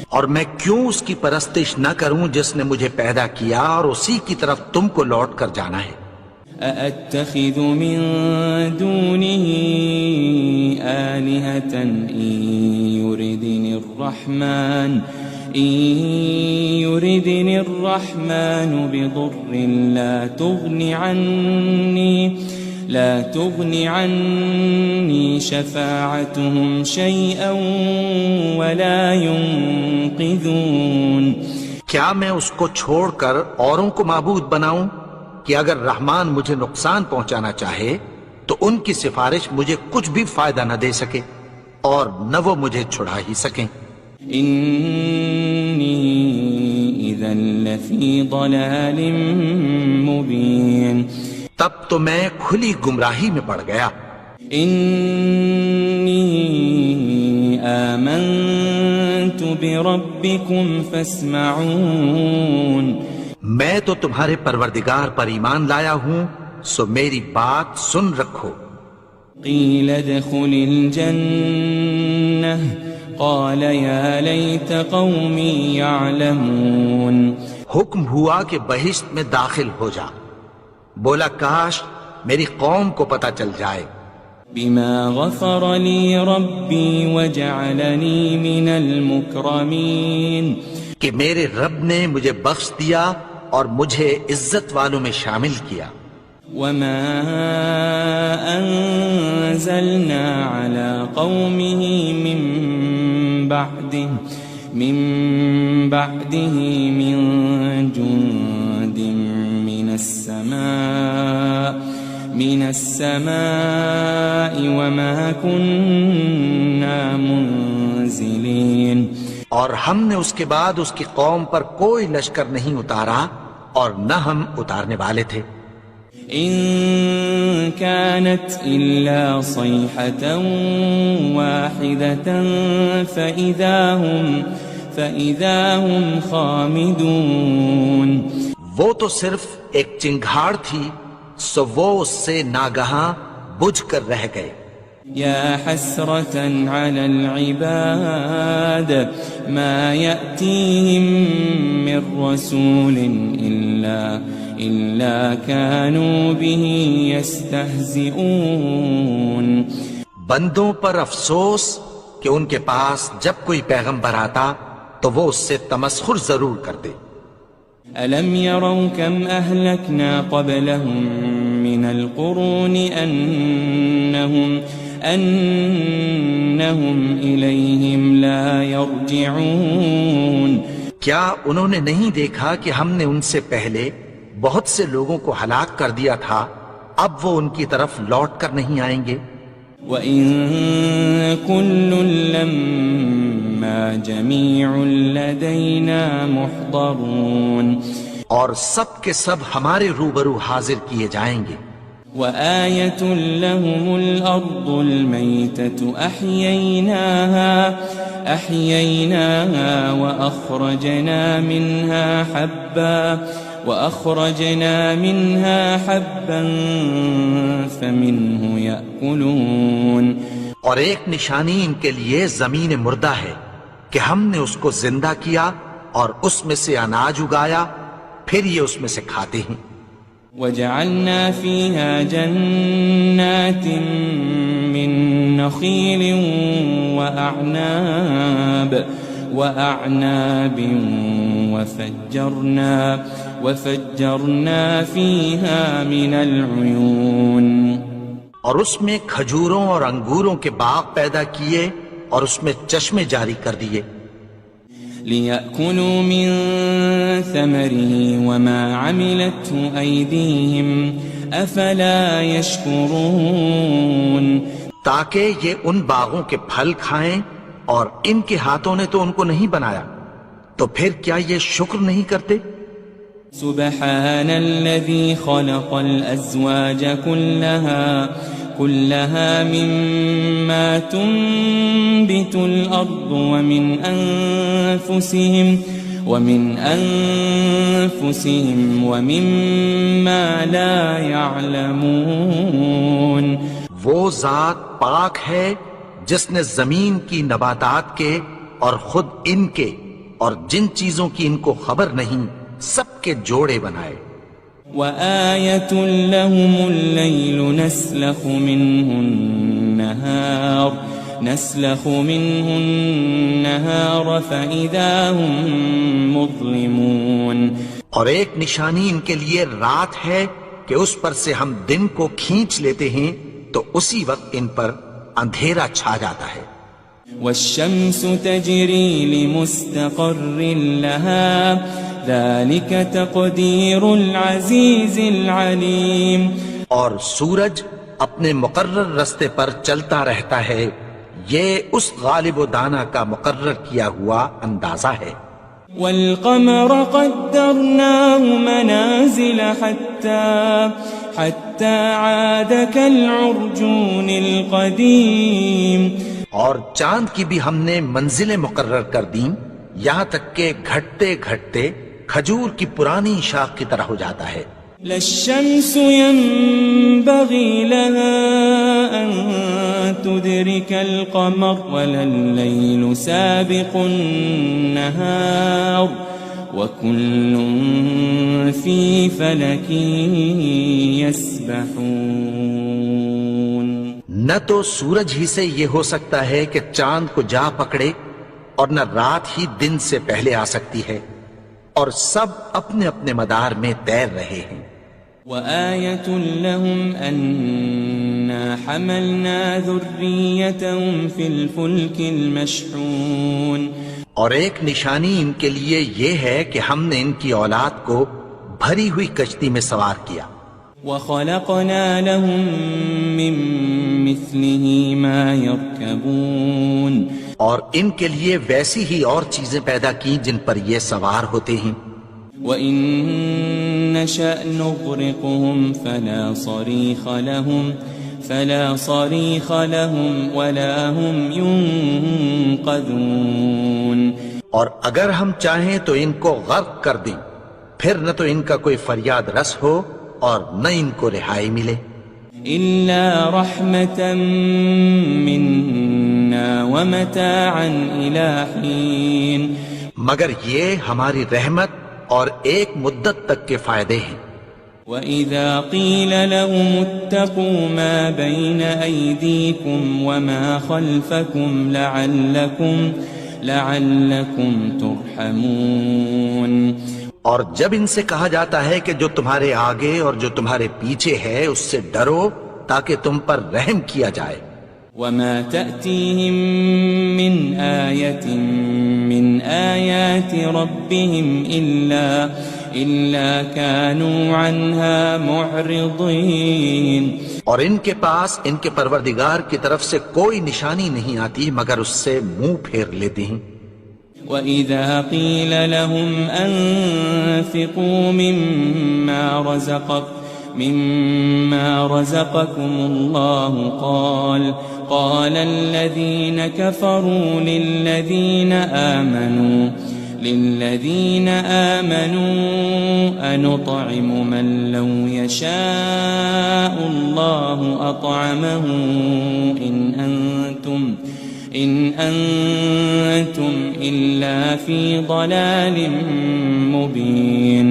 اور میں کیوں اس کی پرستش نہ کروں جس نے مجھے پیدا کیا اور اسی کی طرف تم کو لوٹ کر جانا ہے. أأتخذ من دونه آلهة إن يردني الرحمن بضر لا تغني عني شفاعتهم شيئا ولا ينقذون. کیا میں اس کو چھوڑ کر اوروں کو معبود بناؤں کہ اگر رحمان مجھے نقصان پہنچانا چاہے تو ان کی سفارش مجھے کچھ بھی فائدہ نہ دے سکے اور نہ وہ مجھے چھڑا ہی سکیں. انی اذا لفی ضلال مبین. تب تو میں کھلی گمراہی میں پڑ گیا. انی آمنت بربکم فاسمعون. میں تو تمہارے پروردگار پر ایمان لایا ہوں، سو میری بات سن رکھو. قیل ادخل الجنہ قال یا لیت قومی یعلمون. حکم ہوا کہ بہشت میں داخل ہو جا. بولا کاش میری قوم کو پتہ چل جائے. بما غفر لی ربی وجعلنی من المکرمین. کہ میرے رب نے مجھے بخش دیا اور مجھے عزت والوں میں شامل کیا. وما انزلنا على قومه من بعده من جند من السماء وما كنا منزلين. اور ہم نے اس کے بعد اس کی قوم پر کوئی لشکر نہیں اتارا اور نہ ہم اتارنے والے تھے. ان كانت الا صيحة واحدة فإذا هم خامدون. وہ تو صرف ایک چنگھاڑ تھی، سو وہ اس سے ناگہاں بجھ کر رہ گئے. يا حسرة على العباد ما يأتيهم من رسول إلا كانوا به يستهزئون. بندوں پر افسوس کہ ان کے پاس جب کوئی پیغمبر آتا تو وہ اس سے تمسخر ضرور کرتے. ألم يروا كم أهلكنا قبلهم من القرون أنهم إليهم لا يرجعون. کیا انہوں نے نہیں دیکھا کہ ہم نے ان سے پہلے بہت سے لوگوں کو ہلاک کر دیا تھا، اب وہ ان کی طرف لوٹ کر نہیں آئیں گے. وَإِن كُلٌّ لَمَّا جَمِيعٌ لَدَيْنَا مُحْضَرُونَ. اور سب کے سب ہمارے روبرو حاضر کیے جائیں گے. وآية لهم الأرض الميتة أحييناها وأخرجنا منها حبا فمنه يأكلون. اور ایک نشانی ان کے لیے زمین مردہ ہے کہ ہم نے اس کو زندہ کیا اور اس میں سے اناج اگایا، پھر یہ اس میں سے کھاتے ہیں. وجعلنا فيها جنات من نخيل وأعناب وفجرنا فيها من العيون. اور اس میں کھجوروں اور انگوروں کے باغ پیدا کیے اور اس میں چشمے جاری کر دیے. لِيَأْكُلُوا مِن ثَمَرِهِ وَمَا عَمِلَتْهُ أَيْدِيهِمْ أَفَلَا يَشْكُرُونَ. تاکہ یہ ان باغوں کے پھل کھائیں اور ان کے ہاتھوں نے تو ان کو نہیں بنایا، تو پھر کیا یہ شکر نہیں کرتے؟ سبحان الذي خلق الأزواج كلها مما تنبت الأرض ومن أنفسهم ومما لا يعلمون. وہ ذات پاک ہے جس نے زمین کی نباتات کے اور خود ان کے اور جن چیزوں کی ان کو خبر نہیں سب کے جوڑے بنائے. وآية لهم الليل نسلخ منه النهار فإذا هم مظلمون. اور ایک نشانی ان کے لیے رات ہے کہ اس پر سے ہم دن کو کھینچ لیتے ہیں تو اسی وقت ان پر اندھیرا چھا جاتا ہے. والشمس تجري لمستقر لها ذلك تقدير العزيز العليم. اور سورج اپنے مقرر رستے پر چلتا رہتا ہے، یہ اس غالب و دانا کا مقرر کیا ہوا اندازہ ہے. والقمر قدرناه منازل حتى عاد كالعرجون القديم. اور چاند کی بھی ہم نے منزلیں مقرر کر دیں یہاں تک کہ گھٹتے گھٹتے کھجور کی پرانی شاخ کی طرح ہو جاتا ہے. للشمس ينبغي لها أن تدرك القمر ولا الليل سابق النهار وكل في فلك يسبحون. نہ تو سورج ہی سے یہ ہو سکتا ہے کہ چاند کو جا پکڑے اور نہ رات ہی دن سے پہلے آ سکتی ہے، اور سب اپنے اپنے مدار میں تیر رہے ہیں. وآية لهم أنا حملنا ذريتهم في الفلك المشحون. اور ایک نشانی ان کے لیے یہ ہے کہ ہم نے ان کی اولاد کو بھری ہوئی کشتی میں سوار کیا. وخلقنا لهم من مثله ما يركبون. اور ان کے لیے ویسی ہی اور چیزیں پیدا کی جن پر یہ سوار ہوتے ہیں. وَإِن نَّشَأْ نُغْرِقْهُمْ فَلَا صَرِيخَ لَهُمْ وَلَا هُمْ يُنقَذُونَ. اور اگر ہم چاہیں تو ان کو غرق کر دیں، پھر نہ تو ان کا کوئی فریاد رس ہو اور نہ ان کو رہائی ملے. إِلَّا رَحْمَةً مِّنَّا وَمَتَاعًا إِلَى حِينٍ. مگر یہ ہماری رحمت اور ایک مدت تک کے فائدے ہیں. وَإِذَا قِيلَ لَهُمُ اتَّقُوا مَا بَيْنَ أَيْدِيكُمْ وَمَا خَلْفَكُمْ لَعَلَّكُمْ تُرْحَمُونَ. اور جب ان سے کہا جاتا ہے کہ جو تمہارے آگے اور جو تمہارے پیچھے ہے اس سے ڈرو تاکہ تم پر رحم کیا جائے. وَمَا تَأْتِيهِم مِّنْ آيَةٍ مِّنْ آيَاتِ رَبِّهِمْ إِلَّا كَانُوا عَنْهَا مُعْرِضِينَ. اور ان کے پاس ان کے پروردگار کی طرف سے کوئی نشانی نہیں آتی مگر اس سے منہ پھیر لیتے ہیں. وَإِذَا قِيلَ لَهُمْ أَنفِقُوا مِمَّا رَزَقَكُمُ اللَّهُ قَالَ الَّذِينَ كَفَرُوا لِلَّذِينَ آمَنُوا أَنُطْعِمُ مَن لَّوْ يَشَاءُ اللَّهُ أَطْعَمَهُ إِنْ أَنْتُمْ إِلَّا فِي ضَلَالٍ مُبِينٍ۔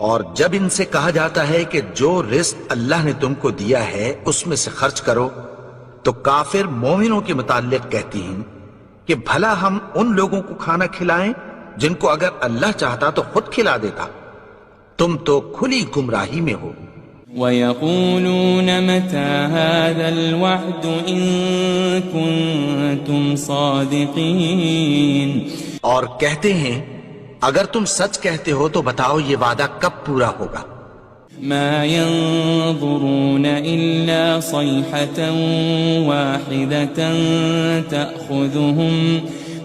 اور جب ان سے کہا جاتا ہے کہ جو رزق اللہ نے تم کو دیا ہے اس میں سے خرچ کرو، تو کافر مومنوں کے متعلق کہتی ہیں کہ بھلا ہم ان لوگوں کو کھانا کھلائیں جن کو اگر اللہ چاہتا تو خود کھلا دیتا، تم تو کھلی گمراہی میں ہو۔ وَيَقُولُونَ مَتَى هَذَا الْوَعْدُ إِن كُنتُمْ صَادِقِينَ، اور کہتے ہیں اگر تم سچ کہتے ہو تو بتاؤ یہ وعدہ کب پورا ہوگا۔ ما ينظرون إلا صيحة واحدة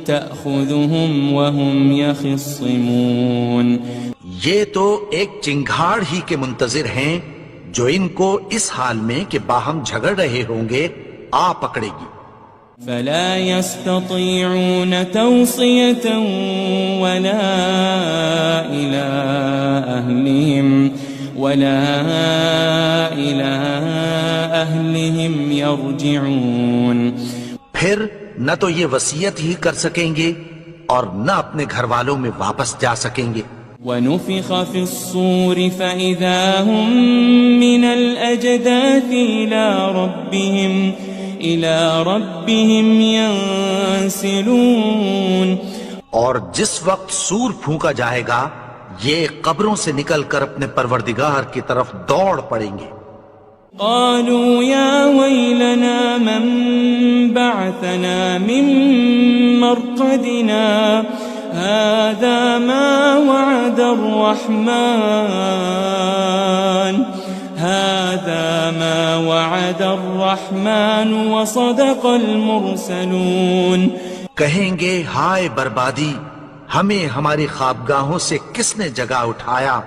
تأخذهم وهم يخصمون، یہ تو ایک چنگھاڑ ہی کے منتظر ہیں جو ان کو اس حال میں کہ باہم جھگڑ رہے ہوں گے آ پکڑے گی۔ فلا يستطيعون توصية ولا إلى أهلهم يرجعون، پھر نہ تو یہ وصیت ہی کر سکیں گے اور نہ اپنے گھر والوں میں واپس جا سکیں گے۔ ونفخ في الصور فإذا هم من الأجداث إلى ربهم ينسلون، اور جس وقت سور پھونکا جائے گا یہ قبروں سے نکل کر اپنے پروردگار کی طرف دوڑ پڑیں گے۔ قالوا يا ويلنا من بعثنا من مرقدنا هذا ما وعد الرحمن وصدق المرسلون، کہیں گے ہائے بربادی، ہمیں ہماری خوابگاہوں سے کس نے جگا اٹھایا،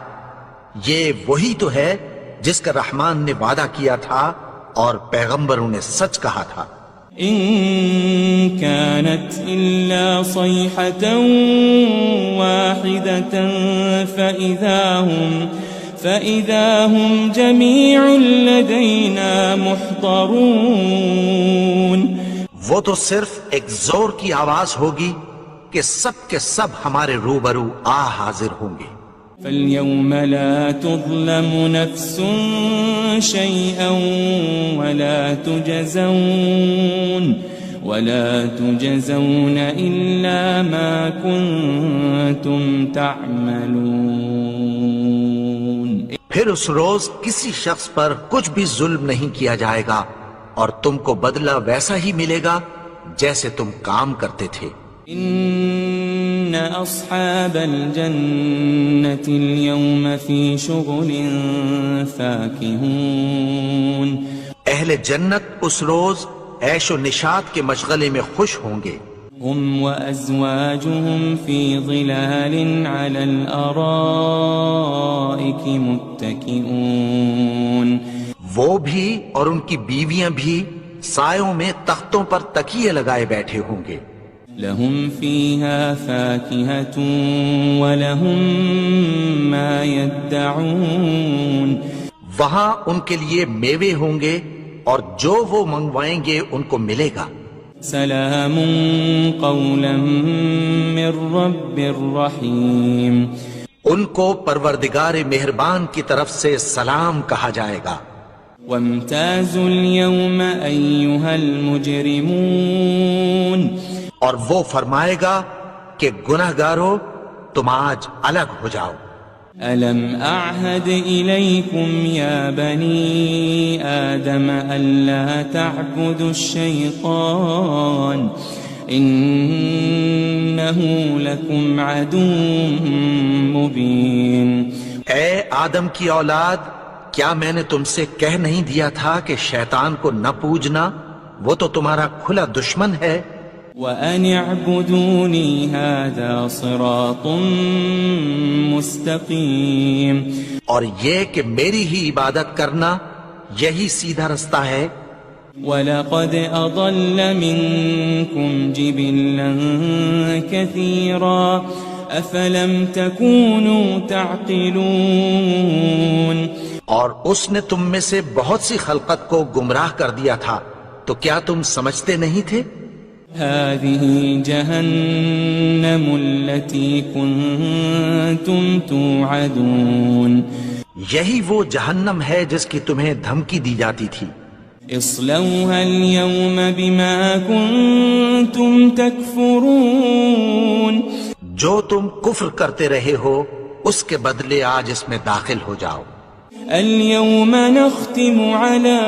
یہ وہی تو ہے جس کا رحمان نے وعدہ کیا تھا اور پیغمبروں نے سچ کہا تھا۔ إن كانت إلا صيحة واحدة فإذا هم جميع لدينا محضرون، وہ تو صرف ایک زور کی آواز ہوگی کہ سب کے سب ہمارے روبرو آ حاضر ہوں گے۔ فاليوم لا تظلم نفس شيئا ولا تجزون إلا ما كنتم تعملون، پھر اس روز کسی شخص پر کچھ بھی ظلم نہیں کیا جائے گا اور تم کو بدلہ ویسا ہی ملے گا جیسے تم کام کرتے تھے۔ إن أصحاب الجنة اليوم في شغل فاكهون، اہل جنت اس روز عیش و نشاط کے مشغلے میں خوش ہوں گے۔ هم وأزواجهم في ظلال على الأرائك متكئون، وہ بھی اور ان کی بیویاں بھی سایوں میں تختوں پر تکیے لگائے بیٹھے ہوں گے۔ لهم فيها فاكهة ولهم ما يدعون، وہاں ان کے لیے میوے ہوں گے اور جو وہ منگوائیں گے ان کو ملے گا۔ سلام قولا من رب رحیم، ان کو پروردگار مہربان کی طرف سے سلام کہا جائے گا۔ وامتازوا اليوم أيها المجرمون، اور وہ فرمائے گا کہ گنہگارو تم آج الگ ہو جاؤ۔ ألم أعهد إليكم يا بني آدم ألا تعبدوا الشيطان إنه لكم عدو مبين، اے آدم کی اولاد، کیا میں نے تم سے کہہ نہیں دیا تھا کہ شیطان کو نہ پوجنا، وہ تو تمہارا کھلا دشمن ہے۔ وَأَنِ اعْبُدُونِي هَذَا صِرَاطٌ مُسْتَقِيمٌ، اور یہ کہ میری ہی عبادت کرنا یہی سیدھا رستہ ہے۔ وَلَقَدْ أَضَلَّ مِنكُمْ جِبِلًّا كَثِيرًا أَفَلَمْ تَكُونُوا تَعْقِلُونَ، اور اس نے تم میں سے بہت سی خلقت کو گمراہ کر دیا تھا، تو کیا تم سمجھتے نہیں تھے؟ هذه جهنم التي كنتم توعدون، یہی وہ جہنم ہے جس کی تمہیں دھمکی دی جاتی تھی۔ اصلوها اليوم بما كنتم تكفرون، جو تم کفر کرتے رہے ہو اس کے بدلے آج اس میں داخل ہو جاؤ۔ اليوم نختم على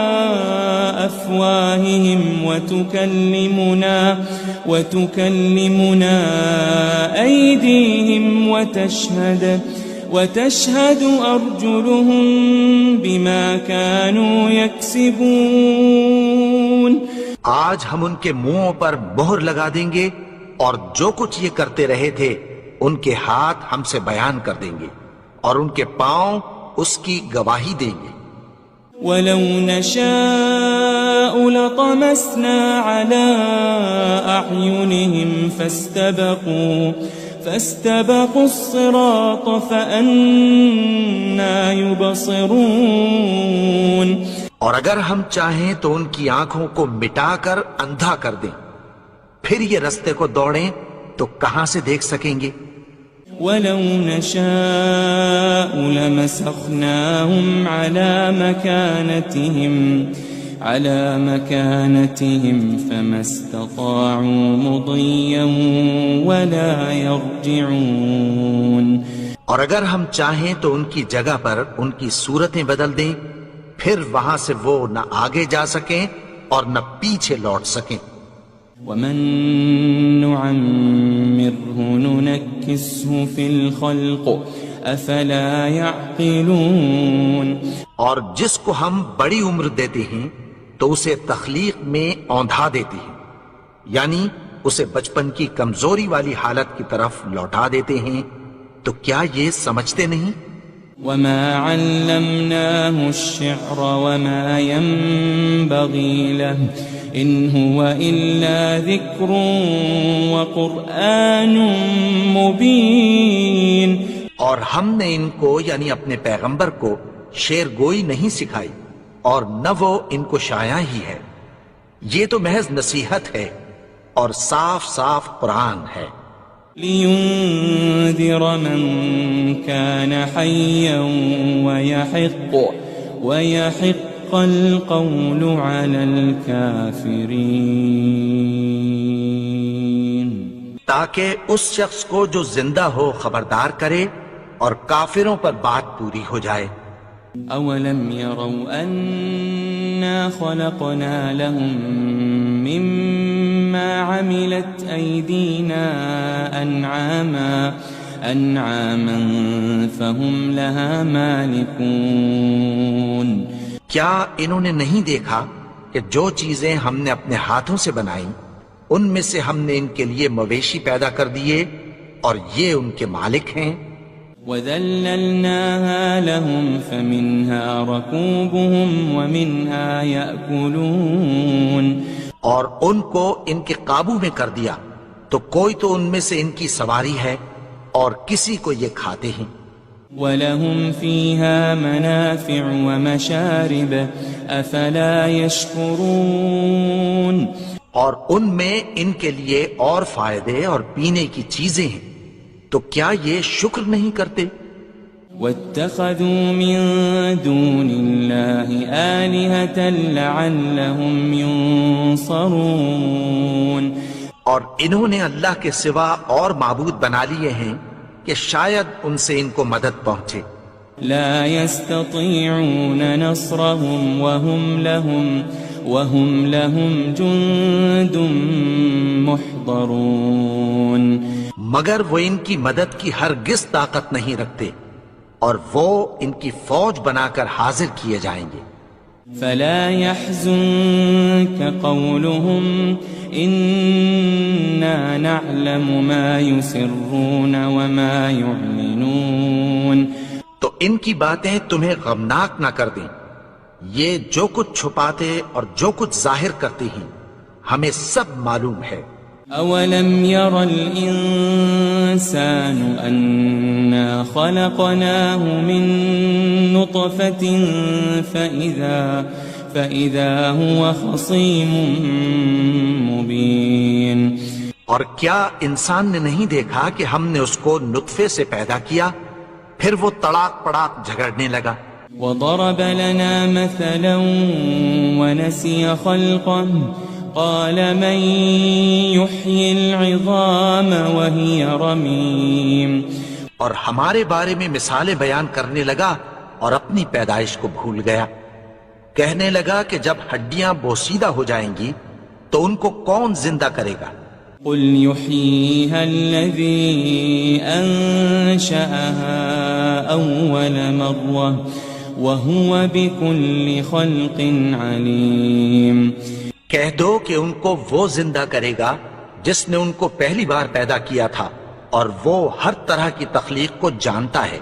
أفواههم وتكلمنا أيديهم وتشهد أرجلهم بما كانوا يكسبون، آج ہم ان کے منہوں پر مہر لگا دیں گے اور جو کچھ یہ کرتے رہے تھے ان کے ہاتھ ہم سے بیان کر دیں گے اور ان کے پاؤں اس کی گواہی دیں گے۔ وَلَوْ نَشَاءُ لَطَمَسْنَا عَلَىٰ أَعْيُنِهِمْ فَاسْتَبَقُوا الصِّرَاطَ فَأَنَّىٰ يُبْصِرُونَ، اور اگر ہم چاہیں تو ان کی آنکھوں کو مٹا کر اندھا کر دیں، پھر یہ رستے کو دوڑیں تو کہاں سے دیکھ سکیں گے؟ وَلَوْ نَشَاءُ لَمَسَخْنَاهُمْ عَلَى مَكَانَتِهِمْ فَمَا اسْتَطَاعُوا مُضِيًّا وَلَا يَرْجِعُونَ، اور اگر ہم چاہیں تو ان کی جگہ پر ان کی صورتیں بدل دیں، پھر وہاں سے وہ نہ آگے جا سکیں اور نہ پیچھے لوٹ سکیں۔ وَمَن نُعَمِّرْهُ نُنَكِّسْهُ فِي الْخَلْقِ أَفَلَا يَعْقِلُونَ، اور جس کو ہم بڑی عمر دیتے ہیں تو اسے تخلیق میں اوندھا دیتے ہیں، یعنی اسے بچپن کی کمزوری والی حالت کی طرف لوٹا دیتے ہیں، تو کیا یہ سمجھتے نہیں؟ وَمَا عَلَّمْنَاهُ الشِّعْرَ وَمَا يَنبَغِي لَهُ إِنْ هُوَ إِلَّا ذِكْرٌ وَقُرْآنٌ مُبِينٌ، اور ہم نے ان کو یعنی اپنے پیغمبر کو شعر گوئی نہیں سکھائی اور نہ وہ ان کو شایع ہی ہے، یہ تو محض نصیحت ہے اور صاف صاف قرآن ہے۔ لِيُنذِرَ مَن كَانَ حَيًّا وَيَحِقَّ الْقَوْلُ عَلَى الْكَافِرِينَ، تاکہ اس شخص کو جو زندہ ہو خبردار کرے اور کافروں پر بات پوری ہو جائے۔ أَوَلَمْ يَرَوْا أَنَّا خَلَقْنَا لَهُم مِّمَّا عَمِلَتْ أَيْدِينَا أَنْعَامًا فَهُمْ لَهَا مَالِكُونَ، کیا انہوں نے نہیں دیکھا کہ جو چیزیں ہم نے اپنے ہاتھوں سے بنائیں ان میں سے ہم نے ان کے لیے مویشی پیدا کر دیے اور یہ ان کے مالک ہیں۔ وَذَلَّلْنَاهَا لَهُمْ فَمِنْهَا رَكُوبُهُمْ وَمِنْهَا يَأْكُلُونَ، اور ان کو ان کے قابو میں کر دیا تو کوئی تو ان میں سے ان کی سواری ہے اور کسی کو یہ کھاتے ہیں۔ وَلَهُمْ فِيهَا مَنَافِعُ وَمَشَارِبُ أَفَلَا يَشْكُرُونَ، اور ان میں ان کے لیے اور فائدے اور پینے کی چیزیں ہیں، تو کیا یہ شکر نہیں کرتے؟ وَاتَّخَذُوا مِن دُونِ اللَّهِ آلِهَةً لَعَلَّهُمْ يُنصَرُونَ، اور انہوں نے اللہ کے سوا اور معبود بنا لیے ہیں کہ شاید ان سے ان کو مدد پہنچے۔ لا يستطيعون نصرهم وهم لهم جند محضرون، مگر وہ ان کی مدد کی ہرگز طاقت نہیں رکھتے اور وہ ان کی فوج بنا کر حاضر کیے جائیں گے۔ فلا يحزنك قولهم إنا نعلم ما يسرون وما يعلنون. تو ان کی باتیں تمہیں غمناک نہ کر دیں. یہ جو کچھ چھپاتے اور جو کچھ ظاہر کرتی ہیں ہمیں سب معلوم ہے. أولم ير الإنسان أنا خلقناه من نطفة فإذا هو خصيم مبين. اور کیا انسان نے نہیں دیکھا کہ ہم نے اس کو نطفے سے پیدا کیا پھر وہ تڑاک پڑاک جھگڑنے لگا. وضرب لنا مثلا ونسي خلقه قال من يحيي العظام وهي رميم. اور ہمارے بارے میں مثالیں بیان کرنے لگا اور اپنی پیدائش کو بھول گیا. کہنے لگا کہ جب ہڈیاں بوسیدہ ہو جائیں گی تو ان کو کون زندہ کرے گا؟ قل يحييها الذي أنشأها أول مرة وهو بكل خلق عليم. کہہ دو کہ ان کو وہ زندہ کرے گا جس نے ان کو پہلی بار پیدا کیا تھا اور وہ ہر طرح کی تخلیق کو جانتا ہے.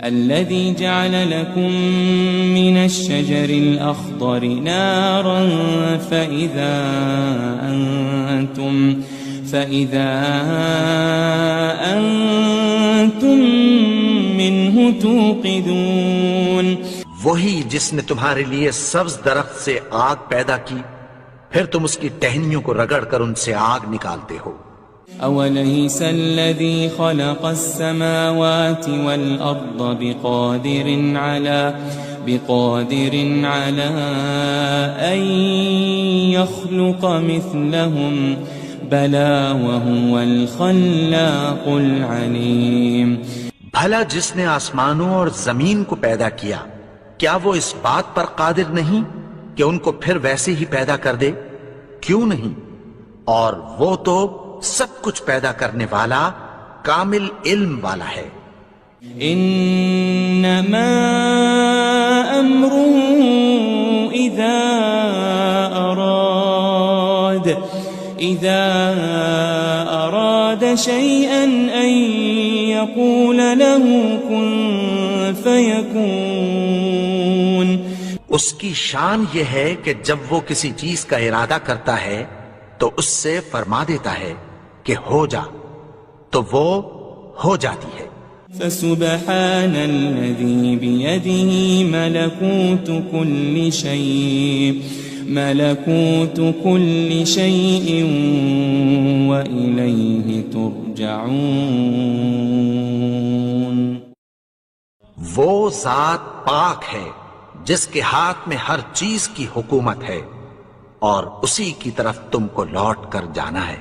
الذي جعل لكم من الشجر الأخضر نارا فإذا أنتم منه توقدون. وہی جس نے تمہارے لیے سبز درخت سے آگ پیدا کی پھر تم اس کی ٹہنیوں کو رگڑ کر ان سے آگ نکالتے ہو. أوليس الذي خلق السماوات والأرض بقادر على أن يخلق مثلهم بلى وهو الخلاق العليم. بھلا جس نے آسمانوں اور زمین کو پیدا کیا کیا وہ اس بات پر قادر نہیں کہ ان کو پھر ویسے ہی پیدا کر دے؟ کیوں نہیں؟ اور وہ تو سب کچھ پیدا کرنے والا کامل علم والا ہے. انما امره اذا اراد شيئا ان يقول له كن فيكون. اس کی شان یہ ہے کہ جب وہ کسی چیز کا ارادہ کرتا ہے تو اس سے فرما دیتا ہے کہ ہو جا تو وہ ہو جاتی ہے. فسبحان الذي بيده ملكوت كل شيء وإليه ترجعون. وہ ذات پاک ہے جس کے ہاتھ میں ہر چیز کی حکومت ہے اور اسی کی طرف تم کو لوٹ کر جانا ہے.